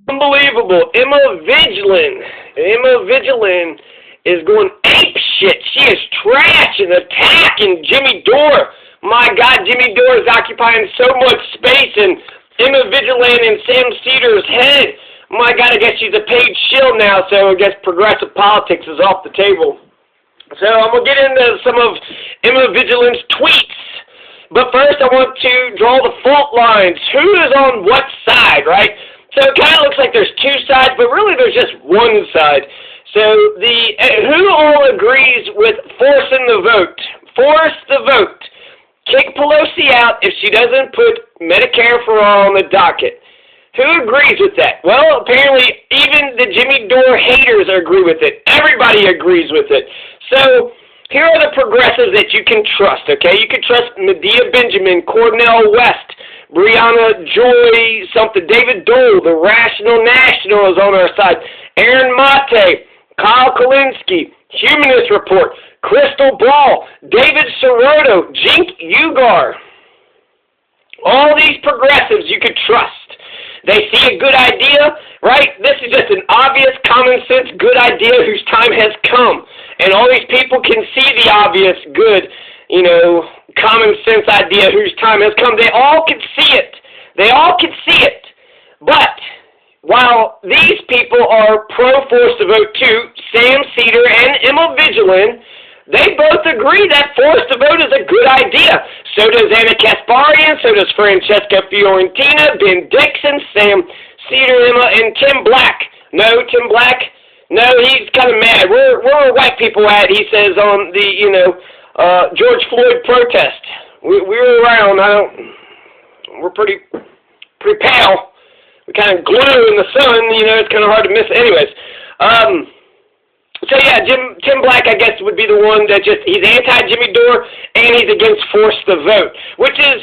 Unbelievable. Emma Vigeland is going ape shit. She is trashing, attacking Jimmy Dore. My God, Jimmy Dore is occupying so much space in Emma Vigeland and Sam Cedar's head. My God, I guess she's a paid shill now, so I guess progressive politics is off the table. So I'm going to get into some of Emma Vigeland's tweets. But first, I want to draw the fault lines. Who is on what side, right? So it kind of looks like there's two sides, but really there's just one side. So who all agrees with forcing the vote? Force the vote. Kick Pelosi out if she doesn't put Medicare for all on the docket. Who agrees with that? Well, apparently even the Jimmy Dore haters agree with it. Everybody agrees with it. So here are the progressives that you can trust, okay? You can trust Medea Benjamin, Cornel West, Brianna Joy, something, David Dole, the Rational National is on our side, Aaron Mate, Kyle Kalinske, Humanist Report, Crystal Ball, David Sirotto, Jink Ugar. All these progressives you can trust. They see a good idea, right? This is just an obvious, common sense, good idea whose time has come. And all these people can see the obvious, good, common sense idea whose time has come. They all can see it. They all can see it. But while these people are pro-force to vote too, Sam Cedar and Emma Vigeland, they both agree that force to vote is a good idea. So does Anna Kasparian, so does Francesca Fiorentina, Ben Dixon, Sam Cedar, Emma, and Tim Black. No, Tim Black, no, he's kind of mad. Where are white people at, he says, on the, George Floyd protest. We were around. We're pretty pale. We kind of glow in the sun, it's kind of hard to miss. Anyways, so yeah, Tim Black, I guess, would be the one that he's anti-Jimmy Dore, and he's against force the vote, which is,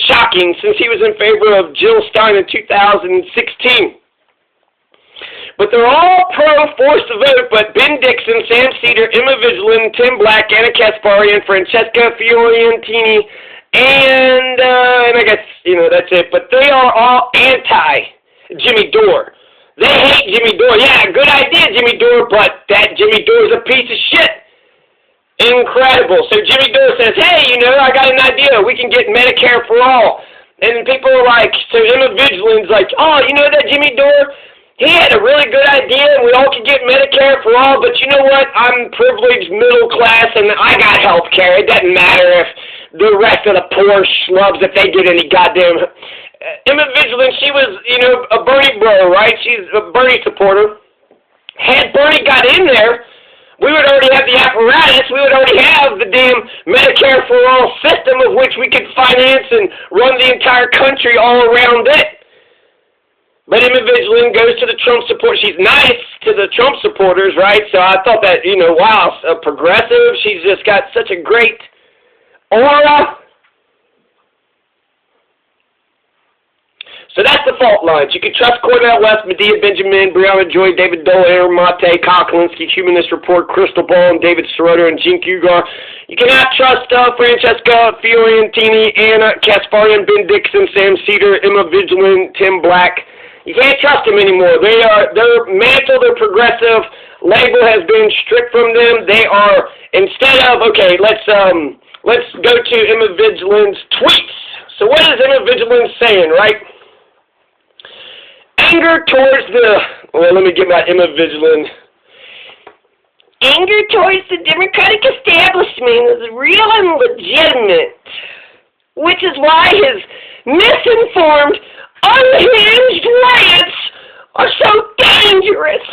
shocking since he was in favor of Jill Stein in 2016. But they're all pro-force the vote, but Ben Dixon, Sam Cedar, Emma Vigeland, Tim Black, Anna Kasparian, Francesca Fiorentini, and I guess, that's it. But they are all anti-Jimmy Dore. They hate Jimmy Dore. Yeah, good idea, Jimmy Dore, but that Jimmy Dore is a piece of shit. Incredible. So Jimmy Dore says, hey, I got an idea. We can get Medicare for all. And people are like, so Emma Vigeland's like, oh, that Jimmy Dore, he had a really good idea, and we all can get Medicare for all, but you know what? I'm privileged, middle class, and I got health care. It doesn't matter if the rest of the poor schlubs, if they get any goddamn... Emma Vigeland, she was, a Bernie bro, right? She's a Bernie supporter. Had Bernie got in there, we would already have the apparatus. We would already have the damn Medicare for all system of which we could finance and run the entire country all around it. But Emma Vigeland goes to the Trump support. She's nice to the Trump supporters, right? So I thought that, wow, a progressive. She's just got such a great aura. So that's the fault lines. You can trust Cornel West, Medea Benjamin, Brianna Joy, David Dole, Aaron Mate, Kyle Kalinske, Humanist Report, Crystal Ball, and David Sirotto, and Jink Ugar. You cannot trust Francesca Fiorentini, Anna Kasparian, Ben Dixon, Sam Cedar, Emma Vigeland, Tim Black. You can't trust them anymore. Their mantle, their progressive label has been stripped from them. They are, instead of, okay, let's go to Emma Vigeland's tweets. So what is Emma Vigeland saying, right? Anger towards let me get my Emma Vigeland. Anger towards the Democratic establishment is real and legitimate, which is why his misinformed, unhinged rants are so dangerous.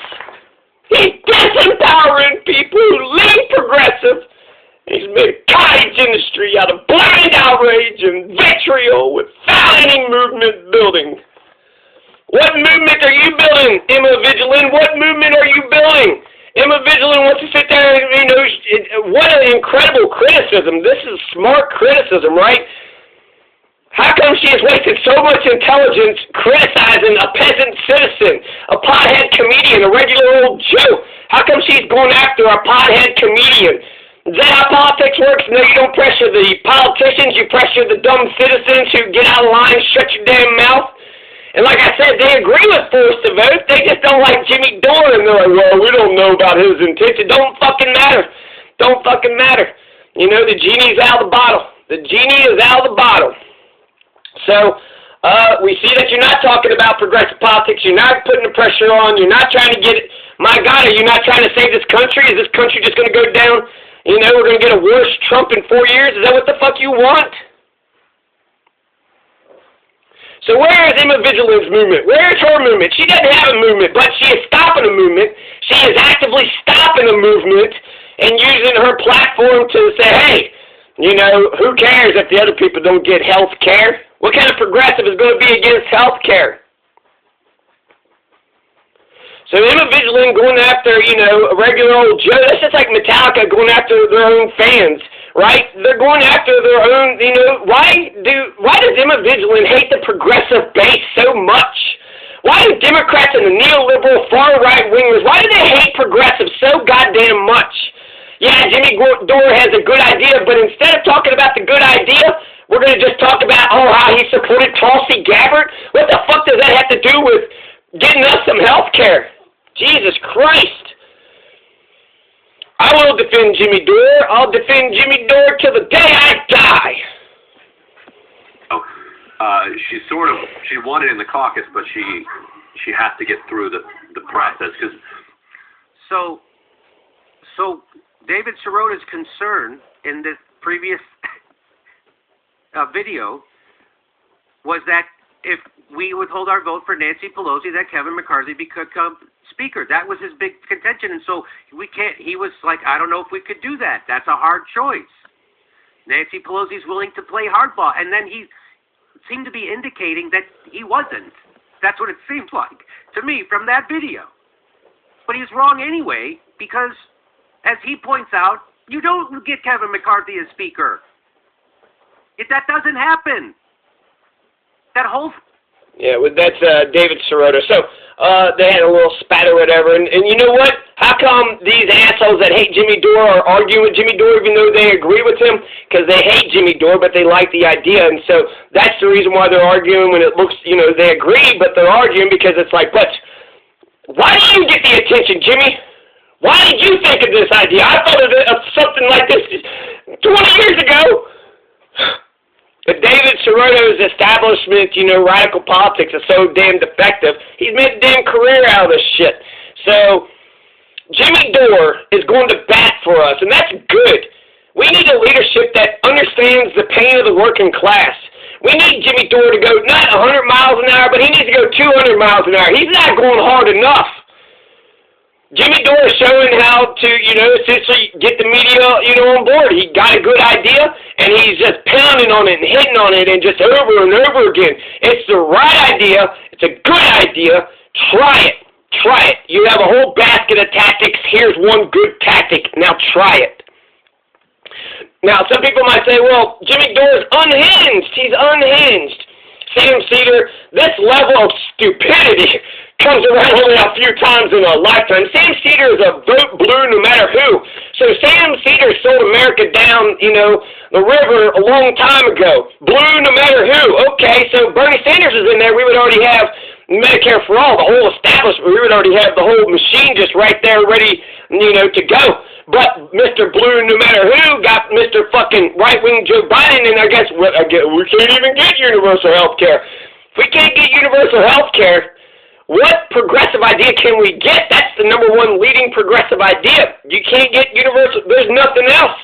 He's disempowering people who lean progressive. He's made a cottage industry out of blind outrage and vitriol with fouling movement building. What movement are you building, Emma Vigeland? What movement are you building? Emma Vigeland wants to sit there and, what an incredible criticism. This is smart criticism, right? How come she has wasted so much intelligence criticizing a peasant citizen, a pothead comedian, a regular old Jew? How come she's going after a pothead comedian? Is that how politics works? No, you don't pressure the politicians. You pressure the dumb citizens who get out of line, shut your damn mouth. And like I said, they agree with forced to vote. They just don't like Jimmy Dore, and they're like, well, we don't know about his intention. Don't fucking matter. Don't fucking matter. You know, the genie's out of the bottle. The genie is out of the bottle. So, we see that you're not talking about progressive politics. You're not putting the pressure on. You're not trying to get it. My God, are you not trying to save this country? Is this country just going to go down? You know, we're going to get a worse Trump in 4 years? Is that what the fuck you want? So where is Emma Vigeland's movement? Where is her movement? She doesn't have a movement, but she is stopping a movement. She is actively stopping a movement and using her platform to say, hey, you know, who cares if the other people don't get health care? What kind of progressive is going to be against health care? So Emma Vigeland going after, you know, a regular old Joe, that's just like Metallica going after their own fans, right? They're going after their own, you know, why does Emma Vigeland hate the progressive base so much? Why do Democrats and the neoliberal far-right wingers, why do they hate progressives so goddamn much? Yeah, Jimmy Dore has a good idea, but instead of talking about the good idea, we're going to just talk about, oh, how he supported Tulsi Gabbard? What the fuck does that have to do with getting us some health care? Jesus Christ. I will defend Jimmy Dore. I'll defend Jimmy Dore till the day I die. She won it in the caucus, but she has to get through the process. So David Sirota's concern in this previous video was that if we withhold our vote for Nancy Pelosi, that Kevin McCarthy become Speaker. That was his big contention, and so we can't. He was like, I don't know if we could do that. That's a hard choice. Nancy Pelosi's willing to play hardball, and then he seemed to be indicating that he wasn't. That's what it seemed like to me from that video. But he's wrong anyway, because as he points out, you don't get Kevin McCarthy as Speaker. That doesn't happen. That whole... Yeah, well, that's David Sirota. So they had a little spat or whatever. And you know what? How come these assholes that hate Jimmy Dore are arguing with Jimmy Dore even though they agree with him? Because they hate Jimmy Dore, but they like the idea. And so that's the reason why they're arguing when it looks, you know, they agree, but they're arguing because it's like, but why do you get the attention, Jimmy? Why did you think of this idea? I thought of something like this 20 years ago. But David Sirota's establishment, you know, radical politics is so damn defective, he's made a damn career out of this shit. So, Jimmy Dore is going to bat for us, and that's good. We need a leadership that understands the pain of the working class. We need Jimmy Dore to go not 100 miles an hour, but he needs to go 200 miles an hour. He's not going hard enough. Jimmy Dore is showing how to, you know, essentially get the media, you know, on board. He got a good idea, and he's just pounding on it and hitting on it and just over and over again. It's the right idea. It's a good idea. Try it. Try it. You have a whole basket of tactics. Here's one good tactic. Now try it. Now, some people might say, well, Jimmy Dore is unhinged. He's unhinged. Sam Cedar, this level of stupidity comes around only a few times in a lifetime. Sam Cedar is a vote blue no matter who. So Sam Cedar sold America down, you know, the river a long time ago. Blue no matter who. Okay, so Bernie Sanders is in there. We would already have Medicare for all, the whole establishment. We would already have the whole machine just right there ready, you know, to go. But Mr. Blue, no matter who, got Mr. fucking right-wing Joe Biden, and I guess we can't even get universal health care. If we can't get universal health care, what progressive idea can we get? That's the number one leading progressive idea. You can't get universal. There's nothing else.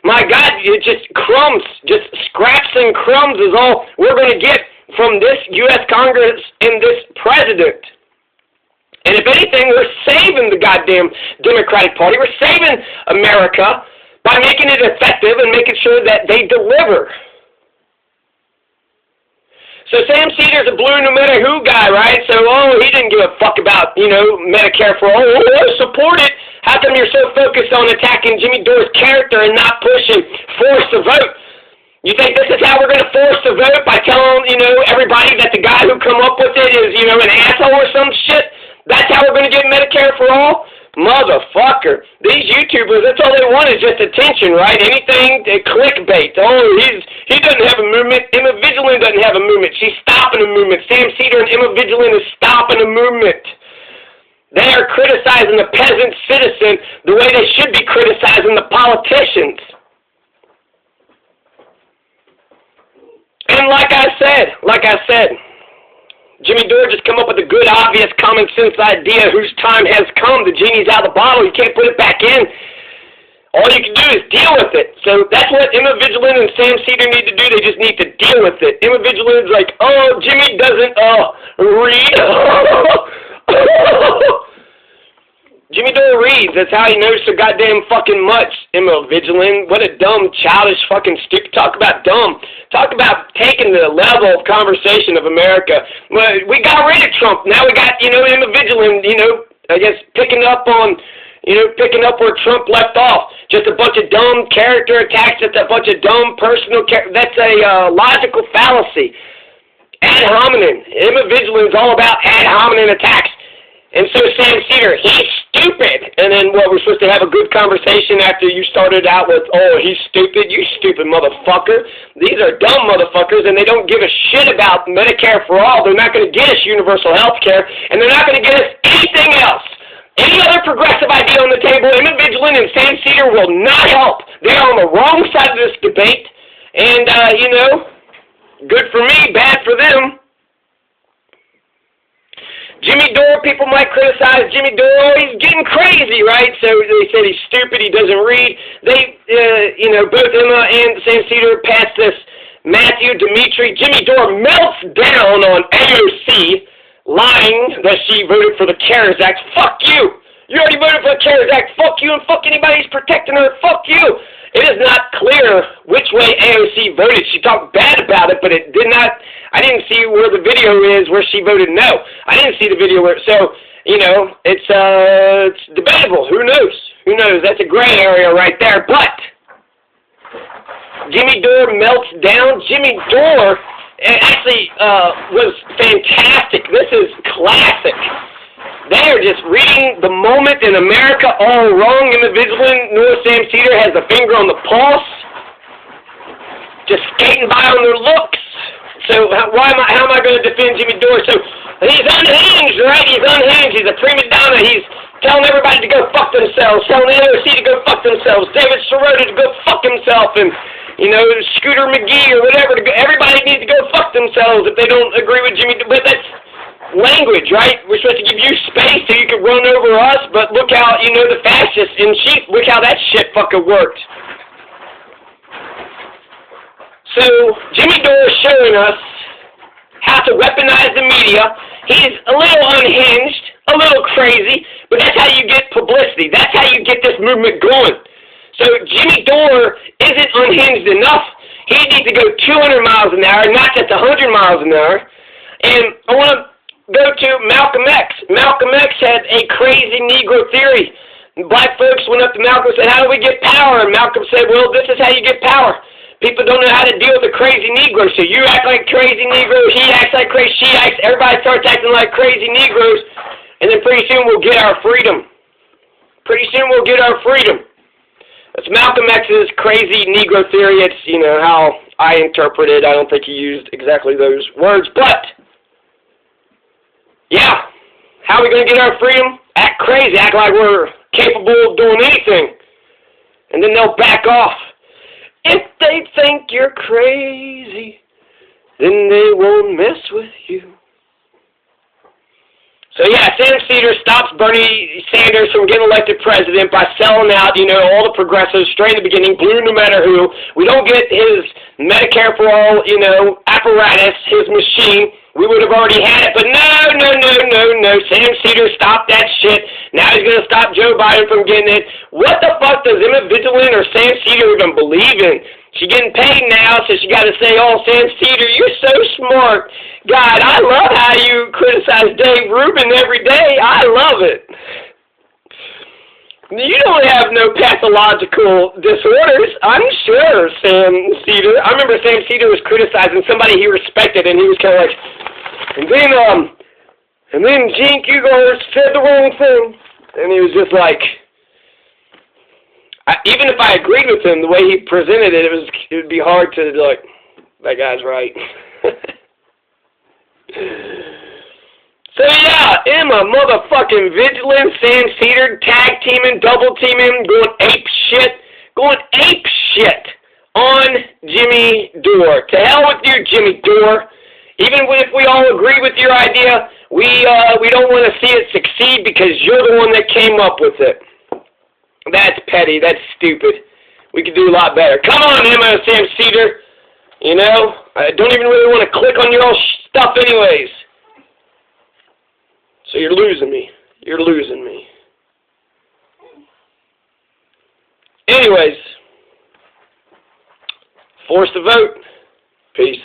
My God, it's just crumbs, just scraps and crumbs is all we're going to get from this U.S. Congress and this president. And if anything, we're saving the goddamn Democratic Party. We're saving America by making it effective and making sure that they deliver. So Sam Cedar's a blue no matter who guy, right? So, he didn't give a fuck about, you know, Medicare for all. Support it. How come you're so focused on attacking Jimmy Dore's character and not pushing force the vote? You think this is how we're going to force the vote? By telling, you know, everybody that the guy who come up with it is, you know, an asshole or some shit? That's how we're going to get Medicare for all? Motherfucker. These YouTubers, that's all they want is just attention, right? Anything, clickbait. Oh, he doesn't have a movement. Emma Vigeland doesn't have a movement. She's stopping a movement. Sam Cedar and Emma Vigeland is stopping a movement. They are criticizing the peasant citizen the way they should be criticizing the politicians. And like I said, Jimmy Dore just come up with a good, obvious, common sense idea whose time has come. The genie's out of the bottle. You can't put it back in. All you can do is deal with it. So that's what Emma Vigeland and Sam Cedar need to do. They just need to deal with it. Emma Vigeland's like, oh, Jimmy doesn't read. Jimmy Dore reads. That's how he knows so goddamn fucking much. Emma Vigeland, what a dumb, childish, fucking stupid. Talk about dumb. Talk about taking the level of conversation of America. Well, we got rid of Trump. Now we got, Emma Vigeland, I guess picking up where Trump left off. Just a bunch of dumb character attacks. Just a bunch of dumb personal that's a logical fallacy. Ad hominem. Emma Vigeland's all about ad hominem attacks. And so Sam Cedar, he's stupid. And then what, we're supposed to have a good conversation after you started out with, oh, he's stupid, you stupid motherfucker. These are dumb motherfuckers, and they don't give a shit about Medicare for all. They're not going to get us universal health care, and they're not going to get us anything else. Any other progressive idea on the table, Emma Vigeland and Sam Cedar will not help. They're on the wrong side of this debate, and, good for me, bad for them. Jimmy Dore, people might criticize Jimmy Dore. Oh, he's getting crazy, right? So they said he's stupid, he doesn't read. They, both Emma and Sam Cedar passed this Matthew Dimitri. Jimmy Dore melts down on AOC, lying that she voted for the CARES Act. Fuck you! You already voted for the CARES Act. Fuck you and fuck anybody who's protecting her. Fuck you! It is not clear which way AOC voted. She talked bad about it, but it did not. I didn't see where the video is where she voted no. I didn't see the video where. So it's debatable. Who knows? Who knows? That's a gray area right there. But Jimmy Dore melts down. Jimmy Dore actually was fantastic. This is classic. They are just reading the moment in America all wrong. Emma Vigeland nor Sam Cedar has a finger on the pulse. Just skating by on their looks. So how am I going to defend Jimmy Dore? So he's unhinged, right? He's unhinged. He's a prima donna. He's telling everybody to go fuck themselves. Telling the AOC to go fuck themselves. David Sirota to go fuck himself. And, Scooter McGee or whatever. Everybody needs to go fuck themselves if they don't agree with Jimmy Dore. But that's language, right? We're supposed to give you space so you can run over us, but look how, the fascists in chief, look how that shit fucking worked. So, Jimmy Dore is showing us how to weaponize the media. He's a little unhinged, a little crazy, but that's how you get publicity. That's how you get this movement going. So, Jimmy Dore isn't unhinged enough. He needs to go 200 miles an hour, not just 100 miles an hour. And I want to go to Malcolm X. Malcolm X had a crazy Negro theory. Black folks went up to Malcolm and said, how do we get power? And Malcolm said, well, this is how you get power. People don't know how to deal with a crazy Negro. So you act like crazy Negro, he acts like crazy, she acts, everybody starts acting like crazy Negroes, and then pretty soon we'll get our freedom. Pretty soon we'll get our freedom. That's Malcolm X's crazy Negro theory. It's, how I interpret it. I don't think he used exactly those words, but yeah, how are we going to get our freedom? Act crazy, act like we're capable of doing anything. And then they'll back off. If they think you're crazy, then they won't mess with you. So yeah, Sam Cedar stops Bernie Sanders from getting elected president by selling out, all the progressives straight in the beginning, blue no matter who. We don't get his Medicare for all, apparatus, his machine. We would have already had it, but no. Sam Cedar stopped that shit. Now he's going to stop Joe Biden from getting it. What the fuck does Emma Vigeland or Sam Cedar even believe in? She's getting paid now, so she got to say, oh, Sam Cedar, you're so smart. God, I love how you criticize Dave Rubin every day. I love it. You don't have no pathological disorders, I'm sure, Sam Cedar. I remember Sam Cedar was criticizing somebody he respected, and he was kind of like, and then Cenk Uygur said the wrong thing. And he was just like, even if I agreed with him, the way he presented it, it would be hard to be like, that guy's right. So yeah, Emma, motherfucking Vigeland, Sam Cedar, tag teaming, double teaming, going ape shit on Jimmy Dore. To hell with you, Jimmy Dore. Even if we all agree with your idea, we don't want to see it succeed because you're the one that came up with it. That's petty. That's stupid. We could do a lot better. Come on, Emma and Sam Cedar. You know, I don't even really want to click on your own stuff anyways. So you're losing me. You're losing me. Anyways, force the vote. Peace.